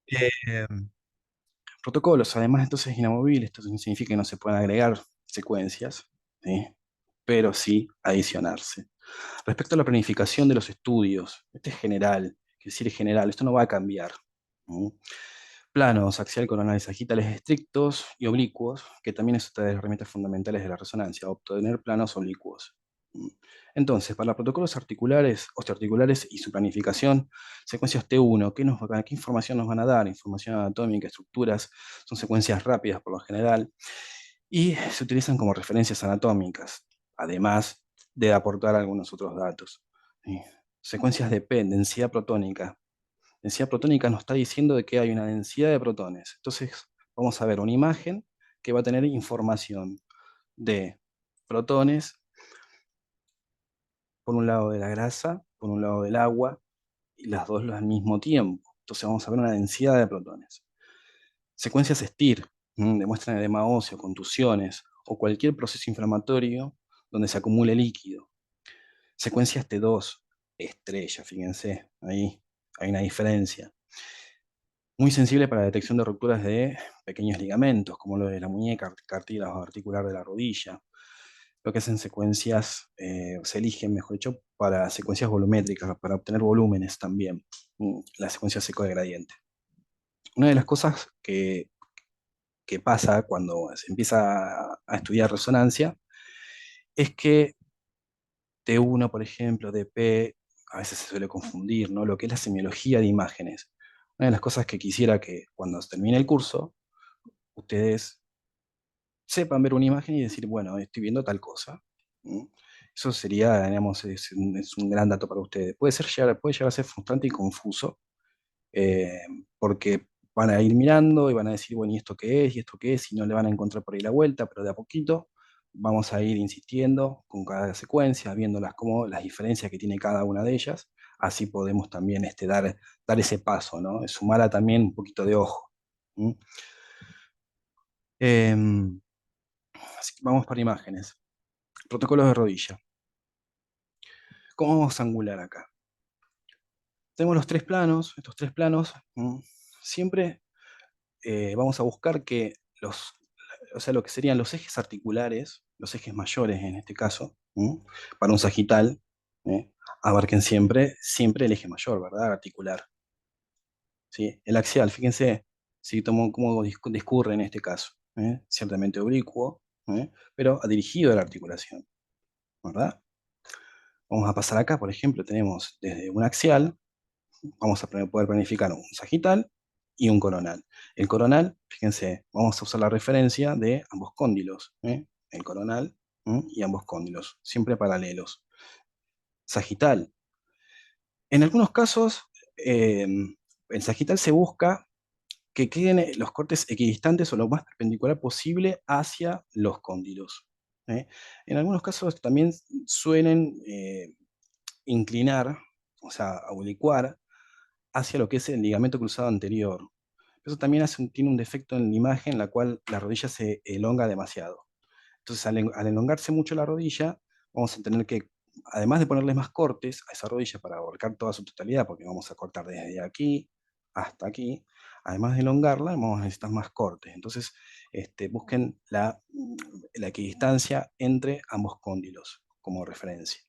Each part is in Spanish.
Eh, Protocolos, además entonces inamovibles, esto significa que no se pueden agregar secuencias, ¿sí? Pero sí adicionarse. Respecto a la planificación de los estudios, este es general, quiere decir general, esto no va a cambiar. ¿No? Planos axial, coronal y sagitales estrictos y oblicuos, que también es otra de las herramientas fundamentales de la resonancia, obtener planos oblicuos. ¿Mm? Entonces, para los protocolos articulares, osteoarticulares y su planificación, secuencias T1, ¿qué información nos van a dar? Información anatómica, estructuras, son secuencias rápidas por lo general, y se utilizan como referencias anatómicas, además de aportar algunos otros datos. ¿Sí? Secuencias de P, densidad protónica. Densidad protónica nos está diciendo de que hay una densidad de protones. Entonces, vamos a ver una imagen que va a tener información de protones por un lado de la grasa, por un lado del agua, y las dos al mismo tiempo. Entonces vamos a ver una densidad de protones. Secuencias STIR demuestran edema óseo, contusiones o cualquier proceso inflamatorio donde se acumule líquido. Secuencias T2, estrella, fíjense, ahí hay una diferencia. Muy sensible para la detección de rupturas de pequeños ligamentos, como lo de la muñeca, cartílago articular de la rodilla. Lo que hacen secuencias, se eligen, mejor dicho, para secuencias volumétricas, para obtener volúmenes también, la secuencia seco de gradiente. Una de las cosas que pasa cuando se empieza a estudiar resonancia es que T1, por ejemplo, DP, a veces se suele confundir, ¿no? Lo que es la semiología de imágenes. Una de las cosas que quisiera que cuando termine el curso, ustedes sepan ver una imagen y decir, bueno, estoy viendo tal cosa. ¿Mm? Eso sería, digamos, es un gran dato para ustedes. Puede llegar a ser frustrante y confuso, eh, porque van a ir mirando y van a decir, bueno, ¿y esto qué es? ¿Y esto qué es? Y no le van a encontrar por ahí la vuelta, pero de a poquito vamos a ir insistiendo con cada secuencia, viéndolas como las diferencias que tiene cada una de ellas. Así podemos también dar ese paso, ¿no? Sumar también un poquito de ojo. ¿Mm? Em, Así que vamos para imágenes. Protocolos de rodilla. ¿Cómo vamos a angular acá? Tenemos los tres planos, estos tres planos, siempre vamos a buscar que o sea, lo que serían los ejes articulares, los ejes mayores en este caso, para un sagital, ¿eh? Abarquen siempre el eje mayor, ¿verdad? Articular. ¿Sí? El axial, fíjense, si tomo cómo discurre en este caso, ciertamente oblicuo, pero dirigido a la articulación, ¿verdad? Vamos a pasar acá, por ejemplo, tenemos desde un axial, vamos a poder planificar un sagital y un coronal. El coronal, fíjense, vamos a usar la referencia de ambos cóndilos, el coronal y ambos cóndilos, siempre paralelos. Sagital. En algunos casos, el sagital se busca que queden los cortes equidistantes o lo más perpendicular posible hacia los cóndilos. ¿Eh? En algunos casos también suelen inclinar, o sea, oblicuar hacia lo que es el ligamento cruzado anterior. Eso también tiene un defecto en la imagen en la cual la rodilla se elonga demasiado. Entonces, al elongarse mucho la rodilla, vamos a tener que, además de ponerle más cortes a esa rodilla para abarcar toda su totalidad, porque vamos a cortar desde aquí hasta aquí, además de elongarla, vamos a necesitar más cortes. Entonces, busquen la equidistancia entre ambos cóndilos como referencia.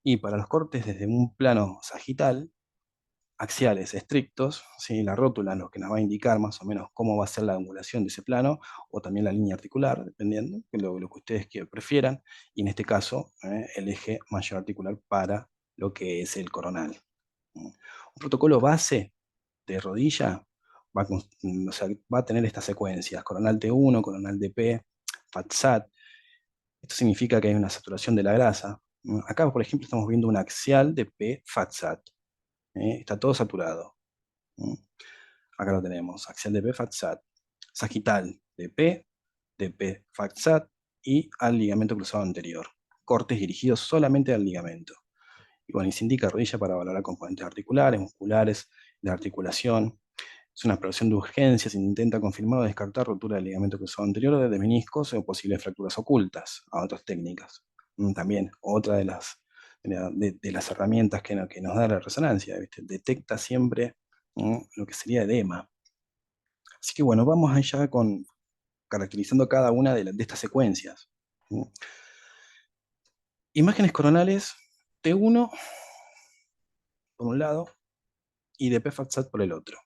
Y para los cortes desde un plano sagital, axiales estrictos, ¿sí? La rótula es lo que nos va a indicar más o menos cómo va a ser la angulación de ese plano, o también la línea articular, dependiendo, de lo que ustedes prefieran, y en este caso, el eje mayor articular para lo que es el coronal. Un protocolo base de rodilla o sea, va a tener estas secuencias, coronal T1, coronal DP, FATSAT. Esto significa que hay una saturación de la grasa. Acá, por ejemplo, estamos viendo un axial de P-FATSAT. Está todo saturado. ¿Mm? Acá lo tenemos, axial de P-FATSAT, sagital de P FATSAT y al ligamento cruzado anterior. Cortes dirigidos solamente al ligamento. Y bueno, y se indica rodilla para valorar componentes articulares, musculares, de articulación. Es una exploración de urgencia, se intenta confirmar o descartar rotura del ligamento cruzado anterior, de meniscos o posibles fracturas ocultas, a otras técnicas. También, otra de las herramientas que nos da la resonancia, ¿viste? Detecta siempre lo que sería edema. Así que bueno, vamos allá con caracterizando cada una de estas secuencias. ¿Mm? Imágenes coronales T1 por un lado y de PFAT por el otro.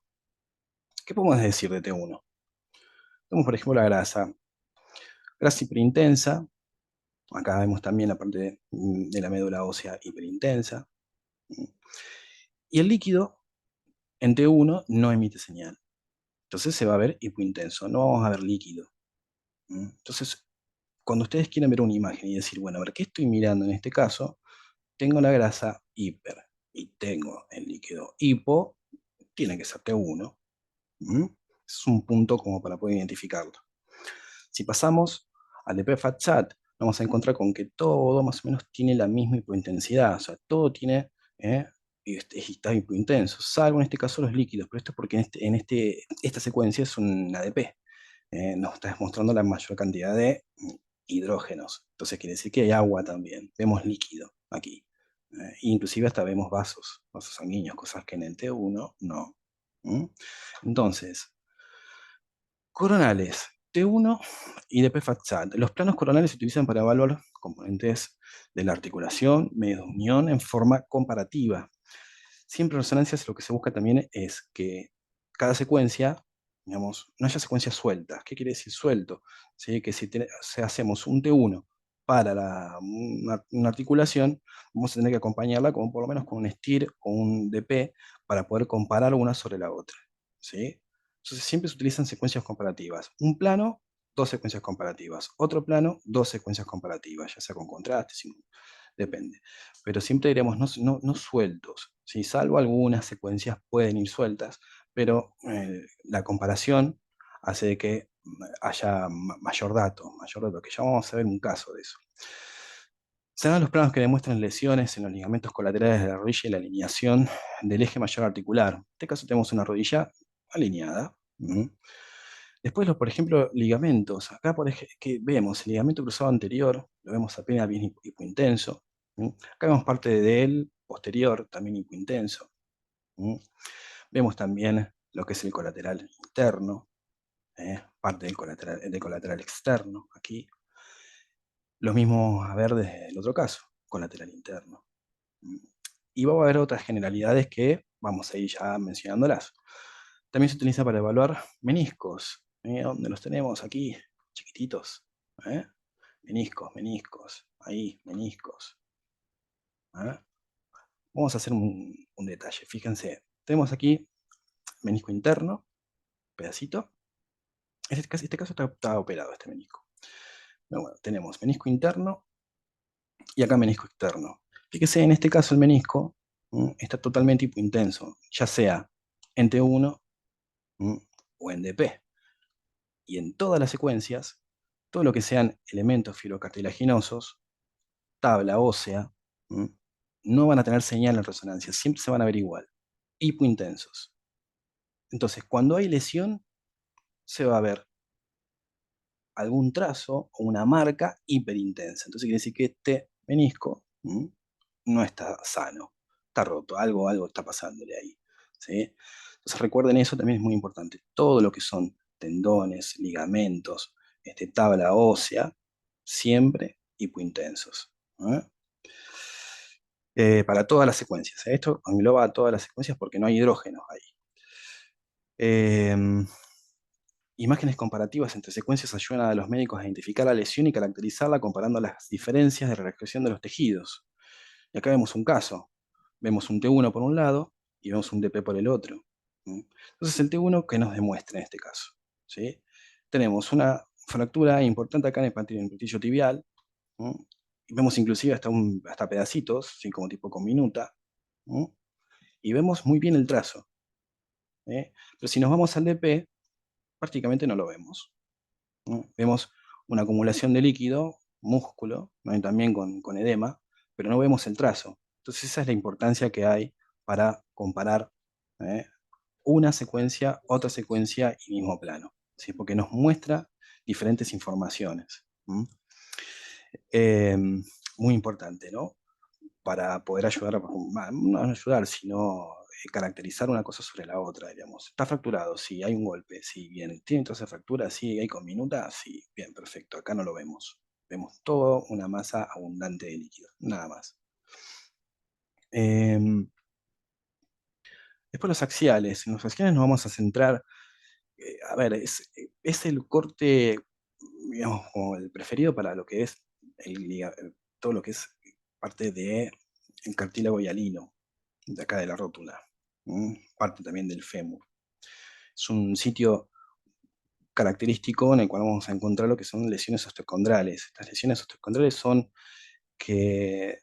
¿Qué podemos decir de T1? Tenemos, por ejemplo, la grasa hiperintensa. Acá vemos también la parte de la médula ósea hiperintensa. Y el líquido en T1 no emite señal. Entonces se va a ver hipointenso, no vamos a ver líquido. Entonces, cuando ustedes quieren ver una imagen y decir, bueno, a ver, ¿qué estoy mirando en este caso? Tengo la grasa hiper y tengo el líquido hipo, tiene que ser T1. Es un punto como para poder identificarlo. Si pasamos al de PFAT-SAT, vamos a encontrar con que todo más o menos tiene la misma hipointensidad, o sea, todo tiene, está hipointenso, salvo en este caso los líquidos, pero esto es porque esta secuencia es un ADP, nos está mostrando la mayor cantidad de hidrógenos, entonces quiere decir que hay agua también, vemos líquido aquí, inclusive hasta vemos vasos sanguíneos, cosas que en el T1 no. Entonces, coronales, T1 y de PFAT-SAT. Los planos coronales se utilizan para evaluar componentes de la articulación, medios de unión en forma comparativa. Siempre en resonancias lo que se busca también es que cada secuencia, digamos, no haya secuencias sueltas. ¿Qué quiere decir suelto? ¿Sí? Que si hacemos un T1 para una articulación, vamos a tener que acompañarla como por lo menos con un STIR o un DP para poder comparar una sobre la otra. ¿Sí? Entonces siempre se utilizan secuencias comparativas. Un plano, dos secuencias comparativas. Otro plano, dos secuencias comparativas, ya sea con contraste, depende. Pero siempre diremos no sueltos, ¿sí? Salvo algunas secuencias pueden ir sueltas, pero la comparación hace de que haya mayor dato, que ya vamos a ver un caso de eso. Serán los planos que demuestran lesiones en los ligamentos colaterales de la rodilla y la alineación del eje mayor articular. En este caso tenemos una rodilla alineada. Después, por ejemplo, ligamentos. Acá que vemos el ligamento cruzado anterior, lo vemos apenas bien hipointenso. Acá vemos parte del posterior, también hipointenso. Vemos también lo que es el colateral interno, parte del colateral externo, aquí. Lo mismo a ver desde el otro caso, colateral interno. Y va a haber otras generalidades que vamos a ir ya mencionándolas. También se utiliza para evaluar meniscos, donde los tenemos aquí, chiquititos. ¿eh? Meniscos, ahí, meniscos. ¿eh? Vamos a hacer un detalle, fíjense. Tenemos aquí menisco interno, pedacito. Este caso está operado, este menisco. Pero bueno, tenemos menisco interno y acá menisco externo. Fíjese, en este caso el menisco está totalmente hipointenso, ya sea en T1 o en DP. Y en todas las secuencias, todo lo que sean elementos fibrocartilaginosos, tabla ósea, no van a tener señal en resonancia, siempre se van a ver igual, hipointensos. Entonces, cuando hay lesión, se va a ver algún trazo o una marca hiperintensa. Entonces quiere decir que este menisco no está sano, está roto, algo está pasándole ahí. ¿Sí? Entonces recuerden eso, también es muy importante. Todo lo que son tendones, ligamentos, tabla ósea, siempre hipointensos. Para todas las secuencias. Esto engloba a todas las secuencias porque no hay hidrógenos ahí. Imágenes comparativas entre secuencias ayudan a los médicos a identificar la lesión y caracterizarla comparando las diferencias de reacción de los tejidos. Y acá vemos un caso. Vemos un T1 por un lado y vemos un DP por el otro. Entonces el T1, ¿qué nos demuestra en este caso? ¿Sí? Tenemos una fractura importante acá en el plantillo tibial. Y vemos inclusive hasta pedacitos, ¿sí? Como tipo con minuta. Y vemos muy bien el trazo. Pero si nos vamos al DP, prácticamente no lo vemos. Vemos una acumulación de líquido, músculo, ¿no? Y también con edema, pero no vemos el trazo. Entonces esa es la importancia que hay para comparar ¿eh? Una secuencia, otra secuencia y mismo plano, ¿sí? Porque nos muestra diferentes informaciones. Eh, Muy importante, ¿no? Para poder ayudar, no ayudar, sino caracterizar una cosa sobre la otra, digamos. Está fracturado, sí, hay un golpe, sí, bien. ¿Tiene trozo de fractura? Sí, hay conminuta, sí, bien, perfecto. Acá no lo vemos. Vemos todo una masa abundante de líquido, nada más. Em, Después los axiales. En los axiales nos vamos a centrar, a ver, es el corte, digamos, como el preferido para lo que es todo lo que es parte de el cartílago hialino, de acá de la rótula, parte también del fémur. Es un sitio característico en el cual vamos a encontrar lo que son lesiones osteocondrales. Estas lesiones osteocondrales son que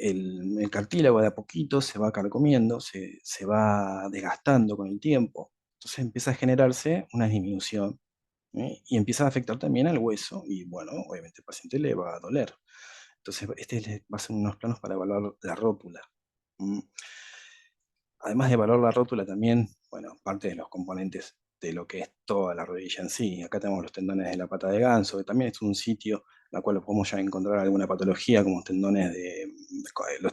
el cartílago de a poquito se va carcomiendo, se va desgastando con el tiempo, entonces empieza a generarse una disminución, y empieza a afectar también al hueso y bueno, obviamente al paciente le va a doler. Entonces va a ser unos planos para evaluar la rótula. ¿Mm? Además de evaluar la rótula también, bueno, parte de los componentes de lo que es toda la rodilla en sí. Acá tenemos los tendones de la pata de ganso, que también es un sitio en el cual podemos ya encontrar alguna patología, como los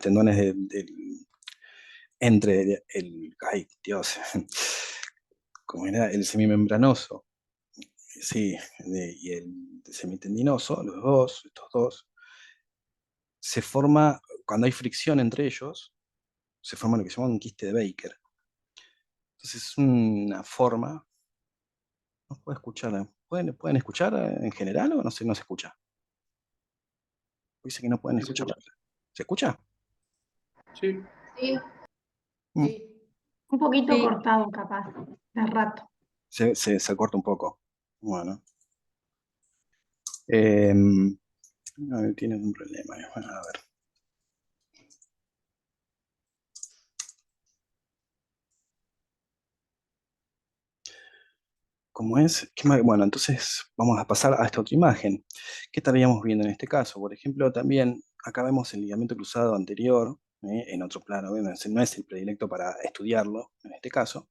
tendones entre ay, Dios, como era el semimembranoso, sí, y el semitendinoso, estos dos, se forma, cuando hay fricción entre ellos, se forma lo que se llama un quiste de Baker. Entonces es una forma. No puedo escuchar. ¿Pueden escuchar en general o no se escucha? Dice que no pueden Sí, se escuchar. escucha. ¿Se escucha? Sí. Sí, Mm. sí, Un poquito sí. cortado, capaz, de rato. Se corta un poco. Bueno. Em, Tienen un problema. Bueno, a ver. ¿Cómo es? Bueno, entonces vamos a pasar a esta otra imagen. ¿Qué estaríamos viendo en este caso? Por ejemplo, también acá vemos el ligamento cruzado anterior, en otro plano. Bueno, ese no es el predilecto para estudiarlo en este caso,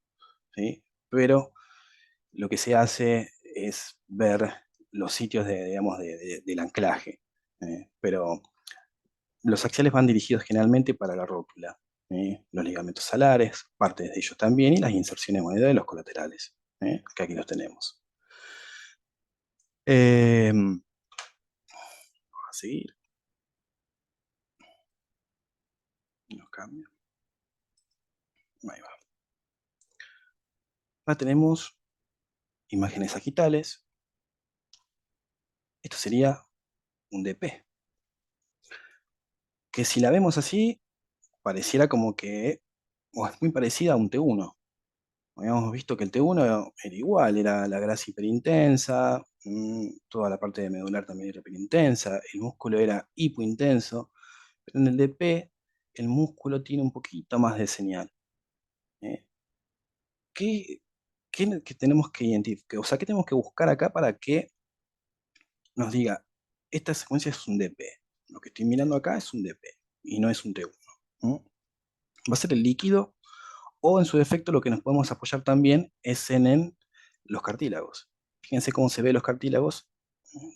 ¿sí? Pero lo que se hace es ver los sitios digamos, del anclaje, pero los axiales van dirigidos generalmente para la rótula, los ligamentos salares, partes de ellos también, y las inserciones de los colaterales, que aquí los tenemos. Vamos a seguir. Nos cambia. Ahí va. Acá tenemos imágenes sagitales. Esto sería un DP, que si la vemos así, pareciera como que o es muy parecida a un T1. Habíamos visto que el T1 era igual, era la grasa hiperintensa, toda la parte de medular también era hiperintensa, el músculo era hipointenso, pero en el DP el músculo tiene un poquito más de señal. ¿Eh? ¿Qué, qué tenemos que identificar? O sea, ¿qué tenemos que buscar acá para que nos diga, esta secuencia es un DP? Lo que estoy mirando acá es un DP y no es un T1. Va a ser el líquido, o en su defecto lo que nos podemos apoyar también es en los cartílagos. Fíjense cómo se ve los cartílagos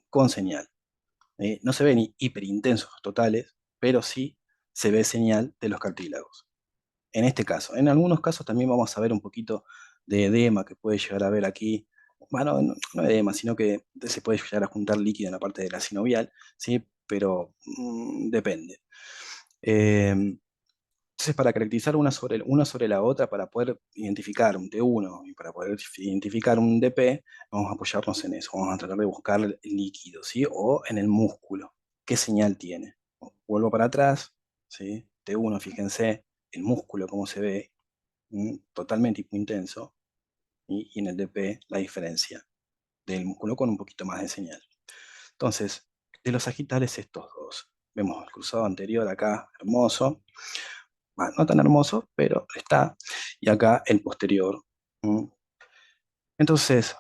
con señal. No se ven hiperintensos totales, pero sí se ve señal de los cartílagos. En este caso, en algunos casos también vamos a ver un poquito de edema que puede llegar a ver aquí. Bueno, no edema, sino que se puede llegar a juntar líquido en la parte de la sinovial, ¿sí? Pero depende. Entonces, para caracterizar una sobre la otra, para poder identificar un T1 y para poder identificar un DP, vamos a apoyarnos en eso. Vamos a tratar de buscar el líquido, ¿sí? O en el músculo. ¿Qué señal tiene? Vuelvo para atrás, ¿sí? T1, fíjense, el músculo, cómo se ve, totalmente hipointenso. Y en el DP, la diferencia del músculo con un poquito más de señal. Entonces, de los sagitales, estos dos. Vemos el cruzado anterior acá, hermoso. No tan hermoso, pero está. Y acá el posterior. Entonces,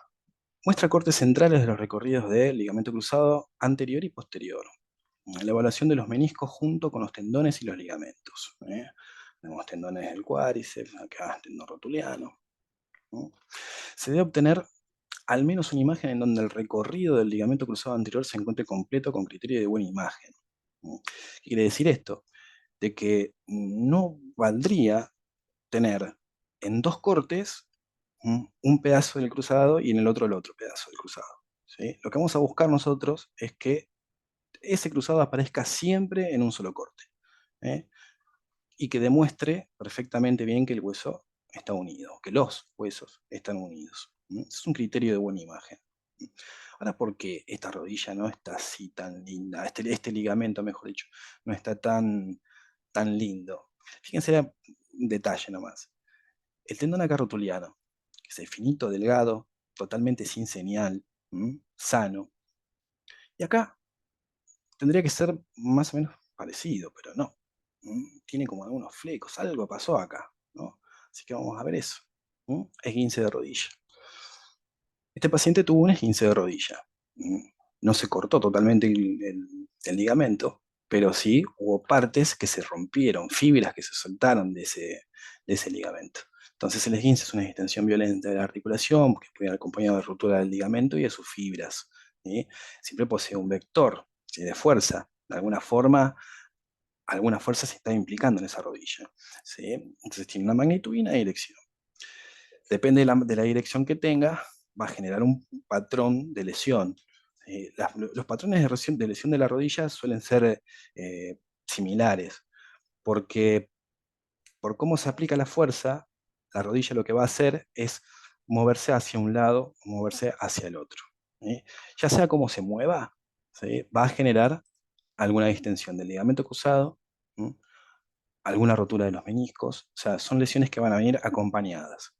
muestra cortes centrales de los recorridos del ligamento cruzado anterior y posterior. La evaluación de los meniscos junto con los tendones y los ligamentos. Tenemos tendones del cuádriceps, acá tendón rotuliano. Se debe obtener al menos una imagen en donde el recorrido del ligamento cruzado anterior se encuentre completo con criterio de buena imagen. ¿Qué quiere decir esto? De que no valdría tener en dos cortes un pedazo del cruzado y en el otro pedazo del cruzado. ¿Sí? Lo que vamos a buscar nosotros es que ese cruzado aparezca siempre en un solo corte. ¿Eh? Y que demuestre perfectamente bien que el hueso está unido, que los huesos están unidos. Es un criterio de buena imagen. Ahora, ¿por qué esta rodilla no está así tan linda? Este ligamento, mejor dicho, no está tan lindo. Fíjense un detalle nomás. El tendón acá rotuliano, que es finito, delgado, totalmente sin señal, sano. Y acá tendría que ser más o menos parecido, pero no. Tiene como algunos flecos, algo pasó acá, ¿no? Así que vamos a ver eso. Esguince de rodilla. Este paciente tuvo un esguince de rodilla. No se cortó totalmente el ligamento, pero sí hubo partes que se rompieron, fibras que se soltaron de ese ligamento. Entonces el esguince es una distensión violenta de la articulación que puede ir acompañado de ruptura del ligamento y de sus fibras. ¿Sí? Siempre posee un vector, ¿sí?, de fuerza. De alguna fuerza se está implicando en esa rodilla. ¿Sí? Entonces tiene una magnitud y una dirección. Depende de la dirección que tenga, va a generar un patrón de lesión. Los patrones de lesión de la rodilla suelen ser similares, porque por cómo se aplica la fuerza, la rodilla lo que va a hacer es moverse hacia un lado o moverse hacia el otro. ¿Sí? Ya sea como se mueva, ¿sí?, va a generar alguna distensión del ligamento cruzado, ¿sí?, alguna rotura de los meniscos, o sea, son lesiones que van a venir acompañadas.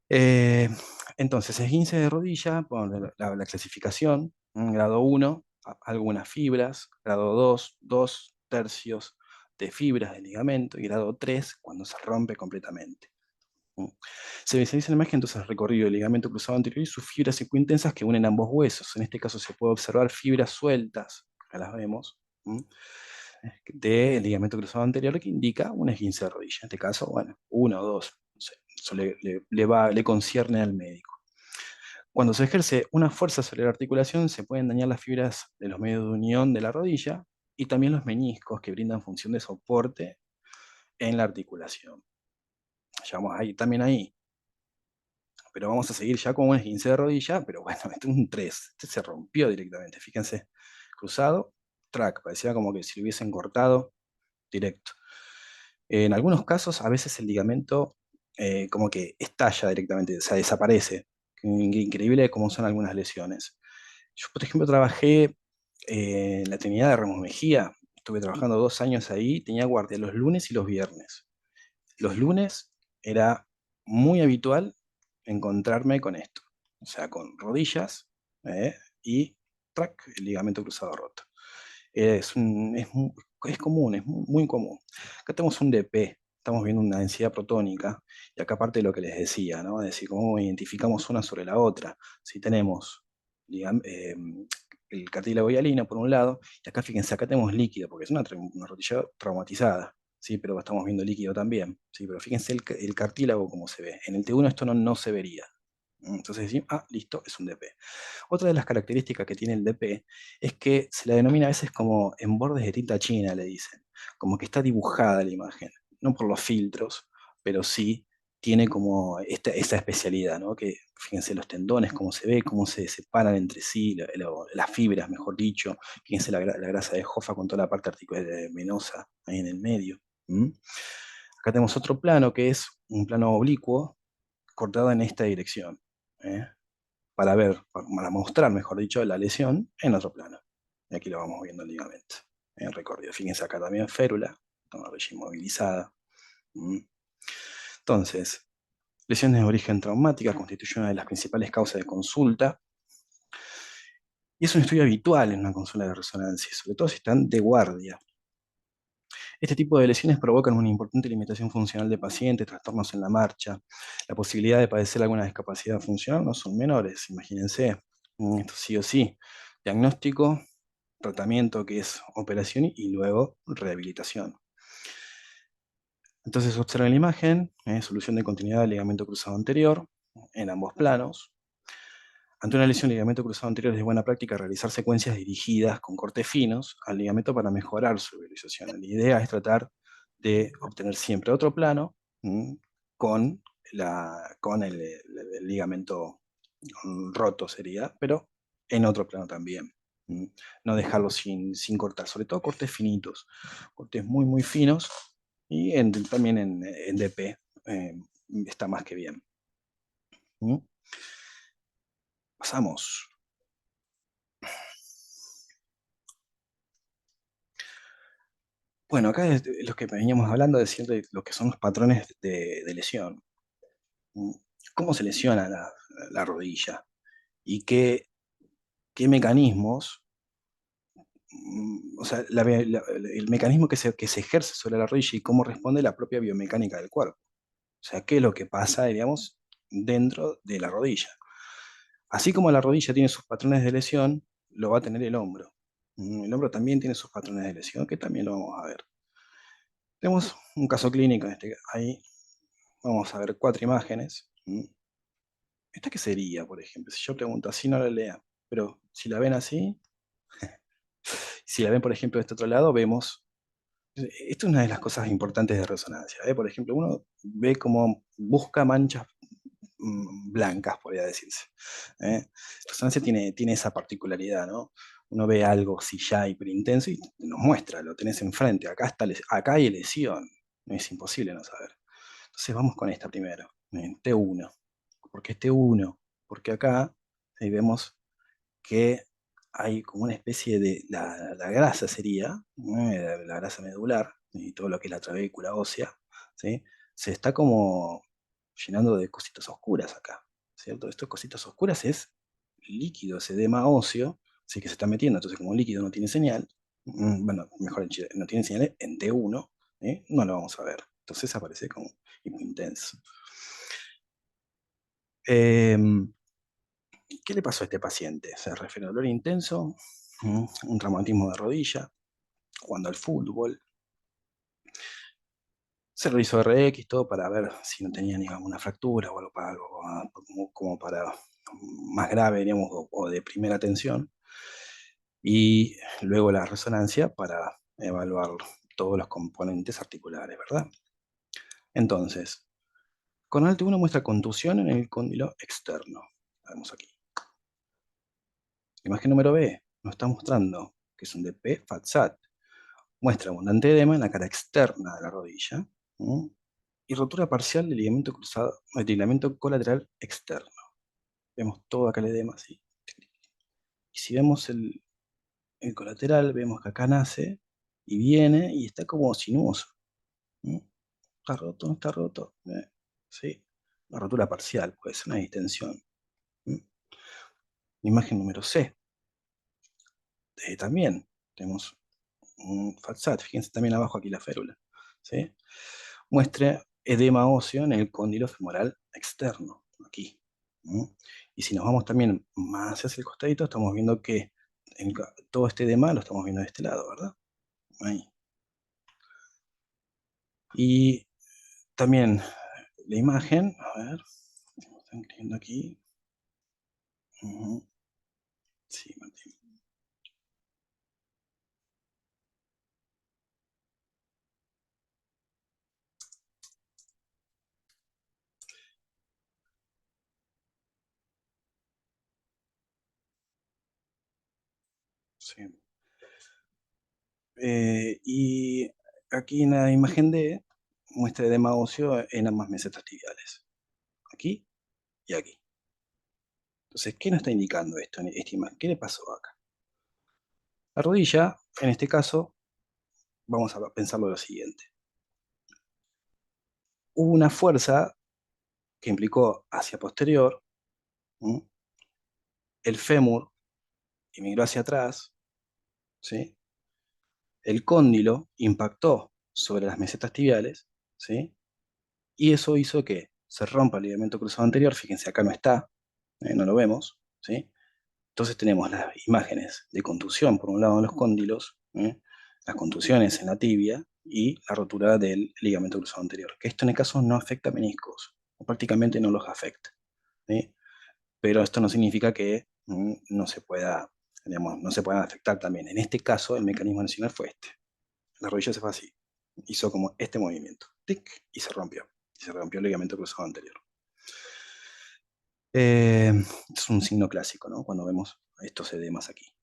Eh, entonces, esguince de rodilla, bueno, la clasificación, grado 1, algunas fibras, grado 2, 2/3 de fibras del ligamento, y grado 3, cuando se rompe completamente. ¿Mm? Se visualiza en la imagen entonces el recorrido del ligamento cruzado anterior y sus fibras circunintensas que unen ambos huesos. En este caso se puede observar fibras sueltas, acá las vemos, del ligamento cruzado anterior, que indica un esguince de rodilla. En este caso, bueno, uno o dos, no sé, eso le concierne al médico. Cuando se ejerce una fuerza sobre la articulación, se pueden dañar las fibras de los medios de unión de la rodilla y también los meniscos, que brindan función de soporte en la articulación. Ya vamos ahí, también ahí. Pero vamos a seguir ya con un esguince de rodilla, pero bueno, este es un 3. Este se rompió directamente, fíjense. Cruzado, track, parecía como que si lo hubiesen cortado directo. En algunos casos, a veces el ligamento como que estalla directamente, o sea, desaparece. Increíble cómo son algunas lesiones. Yo, por ejemplo, trabajé en la Trinidad de Ramos Mejía. Estuve trabajando 2 años ahí, tenía guardia los lunes y los viernes. Los lunes era muy habitual encontrarme con esto, o sea, con rodillas y track, el ligamento cruzado roto. Es común, es muy común. Acá tenemos un DP, estamos viendo una densidad protónica, y acá parte de lo que les decía, ¿no? Es decir, cómo identificamos una sobre la otra. Si tenemos el cartílago hialino por un lado, y acá fíjense, acá tenemos líquido, porque es una rodilla traumatizada, ¿sí? Pero estamos viendo líquido también, ¿sí? Pero fíjense el cartílago cómo se ve. En el T1 esto no se vería. Entonces decimos, listo, es un DP. Otra de las características que tiene el DP es que se la denomina a veces como en bordes de tinta china, le dicen, como que está dibujada la imagen, no por los filtros, pero sí tiene como esa especialidad, ¿no? Que fíjense los tendones, cómo se ve, cómo se separan entre sí, las fibras, mejor dicho, fíjense la grasa de Hoffa con toda la parte articular venosa ahí en el medio. Acá tenemos otro plano que es un plano oblicuo cortado en esta dirección. ¿eh? para mostrar, mejor dicho, la lesión en otro plano. Y aquí lo vamos viendo el ligamento, en el recorrido. Fíjense acá también férula, una rodilla inmovilizada. Entonces, lesiones de origen traumática constituyen una de las principales causas de consulta, y es un estudio habitual en una consulta de resonancia, sobre todo si están de guardia. Este tipo de lesiones provocan una importante limitación funcional de pacientes, trastornos en la marcha. La posibilidad de padecer alguna discapacidad funcional no son menores, imagínense. Esto sí o sí. Diagnóstico, tratamiento que es operación y luego rehabilitación. Entonces observen la imagen, solución de continuidad del ligamento cruzado anterior en ambos planos. Ante una lesión del ligamento cruzado anterior es de buena práctica realizar secuencias dirigidas con cortes finos al ligamento para mejorar su visualización. La idea es tratar de obtener siempre otro plano ¿m? con, con el ligamento roto sería, pero en otro plano también. ¿M? No dejarlo sin cortar, sobre todo cortes finitos, cortes muy, muy finos, y también en DP está más que bien. ¿M? Pasamos. Bueno, acá es lo que veníamos hablando de siempre, lo que son los patrones de lesión. ¿M? ¿Cómo se lesiona la rodilla? ¿Y qué mecanismos, o sea, el mecanismo que se ejerce sobre la rodilla y cómo responde la propia biomecánica del cuerpo? O sea, qué es lo que pasa, digamos, dentro de la rodilla. Así como la rodilla tiene sus patrones de lesión, lo va a tener el hombro. El hombro también tiene sus patrones de lesión, que también lo vamos a ver. Tenemos un caso clínico ahí. Vamos a ver 4 imágenes. ¿Esta qué sería, por ejemplo? Si yo pregunto así, no la lean. Pero si la ven así, si la ven, por ejemplo, de este otro lado, vemos. Esto es una de las cosas importantes de resonancia. Por ejemplo, uno ve cómo busca manchas blancas, podría decirse. ¿Eh? Resonancia tiene esa particularidad, ¿no? Uno ve algo si ya hiperintenso y nos muestra, lo tenés enfrente. Acá hay lesión. Es imposible no saber. Entonces vamos con esta primero. T1. ¿Por qué T1? Porque acá ahí vemos que hay como una especie de, la grasa sería, ¿no? La grasa medular y todo lo que es la trabécula ósea, ¿sí? Se está como llenando de cositas oscuras acá, ¿cierto? Estas cositas oscuras es líquido, ese edema óseo, sí que se está metiendo, entonces como líquido no tiene señal, bueno, mejor dicho, no tiene señal en T1, no lo vamos a ver. Entonces aparece como hipointenso. ¿Qué le pasó a este paciente? Se refiere a dolor intenso, un traumatismo de rodilla, jugando al fútbol. Se realizó RX, todo para ver si no tenía ninguna fractura o algo, como para más grave, digamos, o de primera atención. Y luego la resonancia para evaluar todos los componentes articulares, ¿verdad? Entonces, con ALT1 muestra contusión en el cóndilo externo. Vemos aquí. Imagen número B nos está mostrando que es un DP FATSAT. Muestra abundante edema en la cara externa de la rodilla, ¿m? Y rotura parcial del ligamento cruzado, del ligamento colateral externo. Vemos todo acá el edema así. Y si vemos el colateral, vemos que acá nace y viene y está como sinuoso. ¿M? ¿Está roto? ¿No está roto? Sí, una rotura parcial, puede ser una distensión. ¿M? Imagen número C. También tenemos un FATSAT, fíjense también abajo aquí la férula. ¿Sí? Muestra edema óseo en el cóndilo femoral externo, aquí. Y si nos vamos también más hacia el costadito, estamos viendo que todo este edema lo estamos viendo de este lado, ¿verdad? Ahí. Y también la imagen, a ver, están escribiendo aquí. Ujú. Sí, Martín. Sí. Y aquí en la imagen D muestra edema óseo en ambas mesetas tibiales, aquí y aquí. Entonces, ¿qué nos está indicando esto, esta imagen? ¿Qué le pasó acá? La rodilla, en este caso, vamos a pensarlo lo siguiente. Hubo una fuerza que implicó hacia posterior, ¿m? El fémur emigró hacia atrás, ¿sí? El cóndilo impactó sobre las mesetas tibiales, ¿sí? Y eso hizo que se rompa el ligamento cruzado anterior, fíjense acá no está, no lo vemos, ¿sí? Entonces tenemos las imágenes de contusión por un lado en los cóndilos, las contusiones en la tibia y la rotura del ligamento cruzado anterior, que esto en el caso no afecta a meniscos, o prácticamente no los afecta, ¿sí? Pero esto no significa que no se pueda, digamos, no se puedan afectar también. En este caso el mecanismo nacional fue este. La rodilla se fue así, hizo como este movimiento, tic, y se rompió. y se rompió el ligamento cruzado anterior. Es un signo clásico, ¿no? Cuando vemos estos edemas aquí,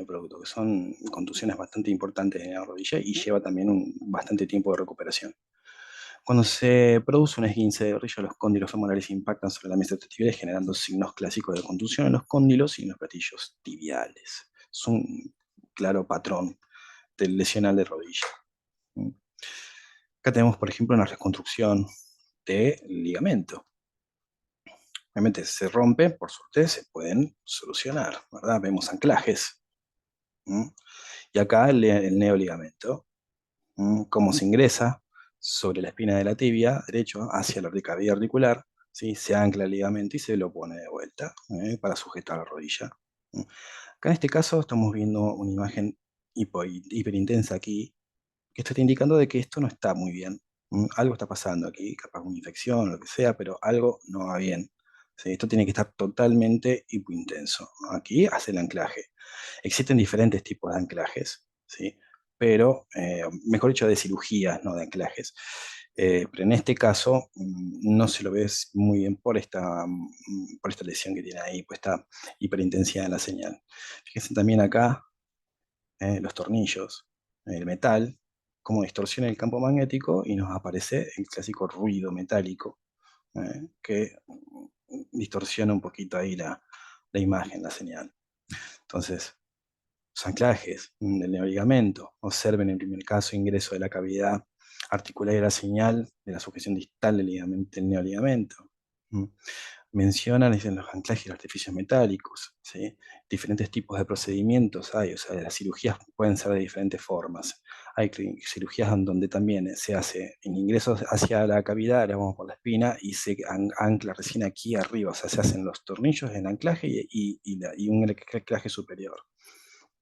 producto que son contusiones bastante importantes en la rodilla y lleva también bastante tiempo de recuperación. Cuando se produce un esguince de rodilla, los cóndilos femorales impactan sobre la meseta tibial generando signos clásicos de contusión en los cóndilos y en los platillos tibiales. Es un claro patrón del lesional de rodilla. Acá tenemos, por ejemplo, una reconstrucción de ligamento. Obviamente se rompe, por suerte se pueden solucionar, ¿verdad? Vemos anclajes. Y acá el neoligamento. Cómo se ingresa sobre la espina de la tibia derecho hacia la cavidad articular, ¿sí? Se ancla el ligamento y se lo pone de vuelta para sujetar la rodilla. ¿Mm? Acá en este caso estamos viendo una imagen hiperintensa aquí, que está indicando de que esto no está muy bien. Algo está pasando aquí, capaz una infección o lo que sea, pero algo no va bien. ¿Sí? Esto tiene que estar totalmente hipointenso. Aquí hace el anclaje. Existen diferentes tipos de anclajes, ¿sí? Pero, mejor dicho, de cirugías, no de anclajes. Pero en este caso no se lo ve muy bien por esta lesión que tiene ahí, por esta hiperintensidad en la señal. Fíjense también acá los tornillos, el metal, cómo distorsiona el campo magnético y nos aparece el clásico ruido metálico que distorsiona un poquito ahí la imagen, la señal. Entonces, los anclajes del neoligamento. Observen en el primer caso ingreso de la cavidad articular y la señal de la sujeción distal del neoligamento. Mencionan, dicen, los anclajes y los artificios metálicos, ¿sí? Diferentes tipos de procedimientos hay, o sea, las cirugías pueden ser de diferentes formas. Hay cirugías en donde también se hace en ingresos hacia la cavidad, vamos por la espina, y se ancla recién aquí arriba, o sea, se hacen los tornillos en anclaje y un anclaje superior.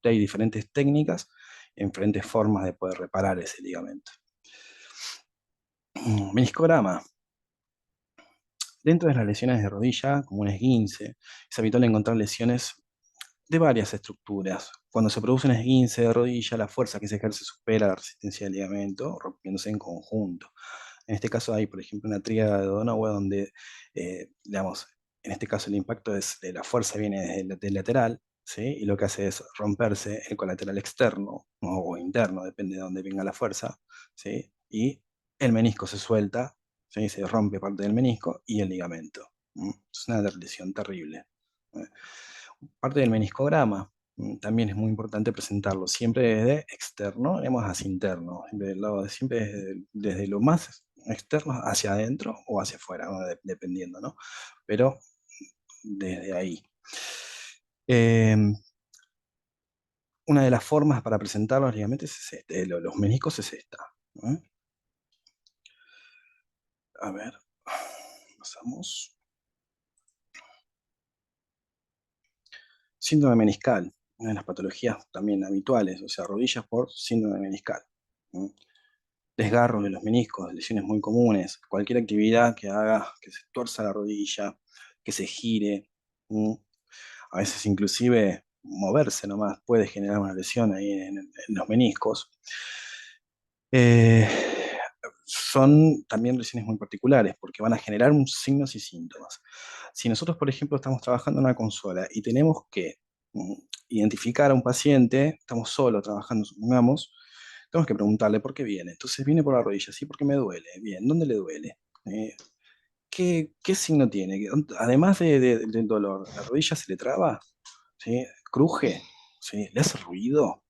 Hay diferentes técnicas, en diferentes formas de poder reparar ese ligamento. Meniscograma. Dentro de las lesiones de rodilla, como un esguince, es habitual encontrar lesiones de varias estructuras. Cuando se produce un esguince de rodilla, la fuerza que se ejerce supera la resistencia del ligamento, rompiéndose en conjunto. En este caso hay, por ejemplo, una tríada de Donoghue donde, digamos, en este caso el impacto es de la fuerza viene desde el lateral, ¿sí? Y lo que hace es romperse el colateral externo o interno, depende de dónde venga la fuerza, ¿sí? Y el menisco se suelta, ¿sí? Se rompe parte del menisco y el ligamento. Es una lesión terrible. ¿eh? Parte del meniscograma. También es muy importante presentarlo siempre desde externo, digamos, hacia interno, siempre desde lo más externo hacia adentro o hacia afuera, ¿no? Dependiendo, ¿no? Pero desde ahí. Eh, una de las formas para presentar los ligamentos los meniscos es esta. ¿No? A ver, pasamos. Síndrome meniscal, una de las patologías también habituales, o sea, rodillas por síndrome meniscal. ¿No? Desgarros de los meniscos, lesiones muy comunes, cualquier actividad que haga que se tuerza la rodilla, que se gire, a veces inclusive moverse nomás puede generar una lesión ahí en los meniscos. Eh, son también lesiones muy particulares porque van a generar signos y síntomas. Si nosotros, por ejemplo, estamos trabajando en una consola y tenemos que identificar a un paciente, estamos solo trabajando, supongamos, tenemos que preguntarle por qué viene. Entonces viene por la rodilla, sí, porque me duele. Bien, ¿dónde le duele? ¿Qué signo tiene? Además del dolor, ¿la rodilla se le traba? ¿Sí? ¿Cruje? ¿Sí? ¿Le hace ruido?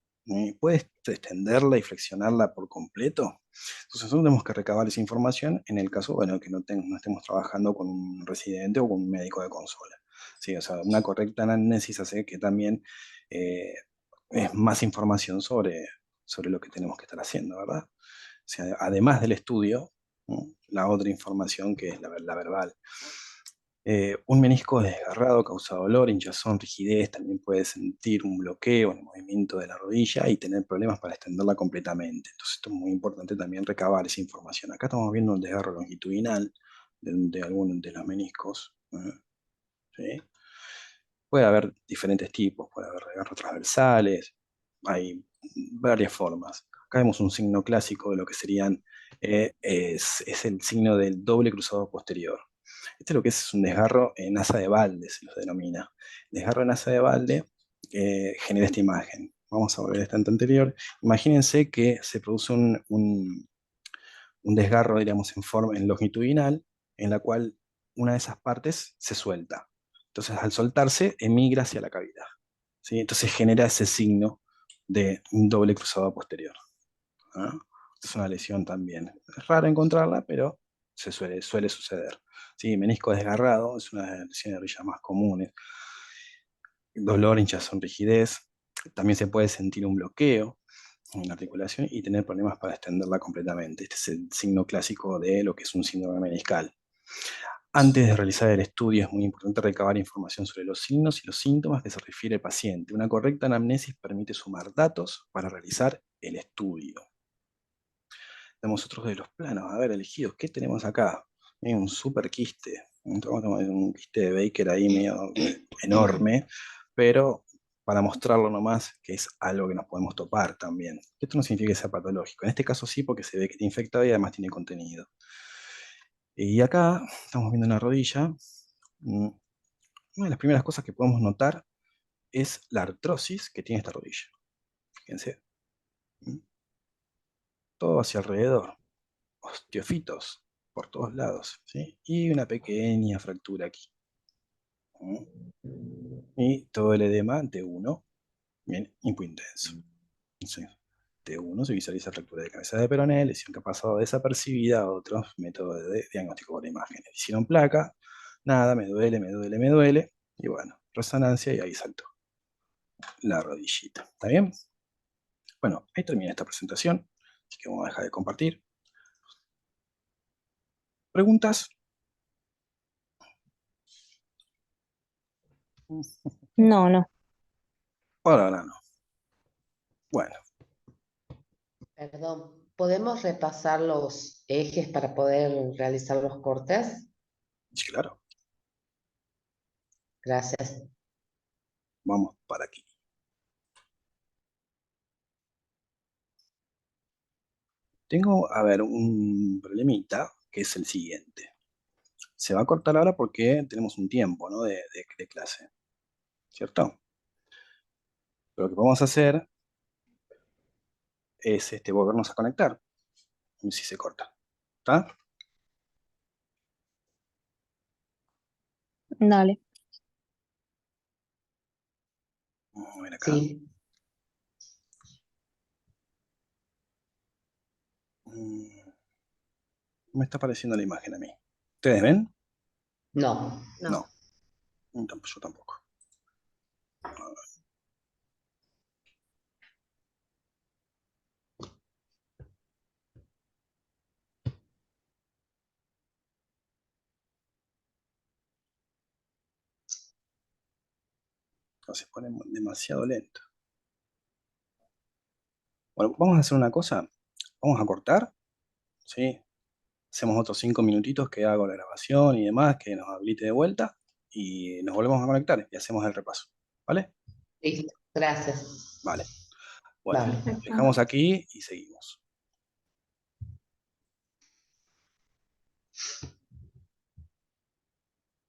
¿Puedes extenderla y flexionarla por completo? Entonces nosotros tenemos que recabar esa información en el caso, bueno, que no estemos trabajando con un residente o con un médico de consola. ¿Sí? O sea, una correcta análisis hace que también eh, es más información sobre lo que tenemos que estar haciendo, ¿verdad? O sea, además del estudio, ¿no? La otra información que es la verbal. Un menisco desgarrado causa dolor, hinchazón, rigidez, también puede sentir un bloqueo en el movimiento de la rodilla y tener problemas para extenderla completamente. Entonces esto es muy importante también recabar esa información. Acá estamos viendo un desgarro longitudinal de algunos de los meniscos. ¿Sí? Puede haber diferentes tipos, puede haber desgarros transversales, hay varias formas. Acá vemos un signo clásico de lo que serían Es el signo del doble cruzado posterior. Este es lo que es un desgarro en asa de balde, se los denomina. El desgarro en asa de balde genera esta imagen. Vamos a volver a esta anterior. Imagínense que se produce un desgarro, diríamos, en forma en longitudinal, en la cual una de esas partes se suelta. Entonces, al soltarse, emigra hacia la cavidad. ¿Sí? Entonces genera ese signo de un doble cruzado posterior. ¿Ah? Es una lesión también. Es raro encontrarla, pero suele suceder. ¿Sí? Menisco desgarrado es una lesión de rodilla más común. Dolor, hinchazón, rigidez. También se puede sentir un bloqueo en la articulación y tener problemas para extenderla completamente. Este es el signo clásico de lo que es un síndrome meniscal. Antes de realizar el estudio es muy importante recabar información sobre los signos y los síntomas que se refiere el paciente. Una correcta anamnesis permite sumar datos para realizar el estudio. Tenemos otros de los planos, a ver, elegidos. ¿Qué tenemos acá? Hay un super quiste, un quiste de Baker ahí medio enorme, pero para mostrarlo nomás que es algo que nos podemos topar también. Esto no significa que sea patológico. En este caso sí, porque se ve que está infectado y además tiene contenido. Y acá estamos viendo una rodilla. Una de las primeras cosas que podemos notar es la artrosis que tiene esta rodilla. Fíjense. Todo hacia alrededor. Osteofitos por todos lados, ¿sí? Y una pequeña fractura aquí. Y todo el edema T1, bien, hipointenso. Entonces, T1 se visualiza fractura de cabeza de peroné, lesión que ha pasado desapercibida a otros métodos de diagnóstico por imágenes. Hicieron placa, nada, me duele, me duele, me duele, y bueno, resonancia y ahí saltó la rodillita. ¿Está bien? Bueno, ahí termina esta presentación, así que vamos a dejar de compartir. ¿Preguntas? No, no. Por ahora no. Bueno, Perdón, ¿podemos repasar los ejes para poder realizar los cortes? sí, claro, Gracias. vamos para aquí. Tengo, a ver, un problemita que es el siguiente. Se va a cortar ahora porque tenemos un tiempo, ¿no? de clase, ¿cierto? Pero lo que podemos hacer es volvernos a conectar. Y si se corta. ¿Está? Dale. Vamos a ver acá. Sí, Mm, Me está apareciendo la imagen a mí. ¿Ustedes ven? no. No. Yo tampoco. No, se pone demasiado lento. Bueno, vamos a hacer una cosa. Vamos a cortar, ¿sí? Hacemos otros 5 minutitos que hago la grabación y demás, que nos habilite de vuelta y nos volvemos a conectar y hacemos el repaso. ¿Vale? Listo, gracias. Vale. Bueno, Vale. Perfecto. dejamos aquí y seguimos.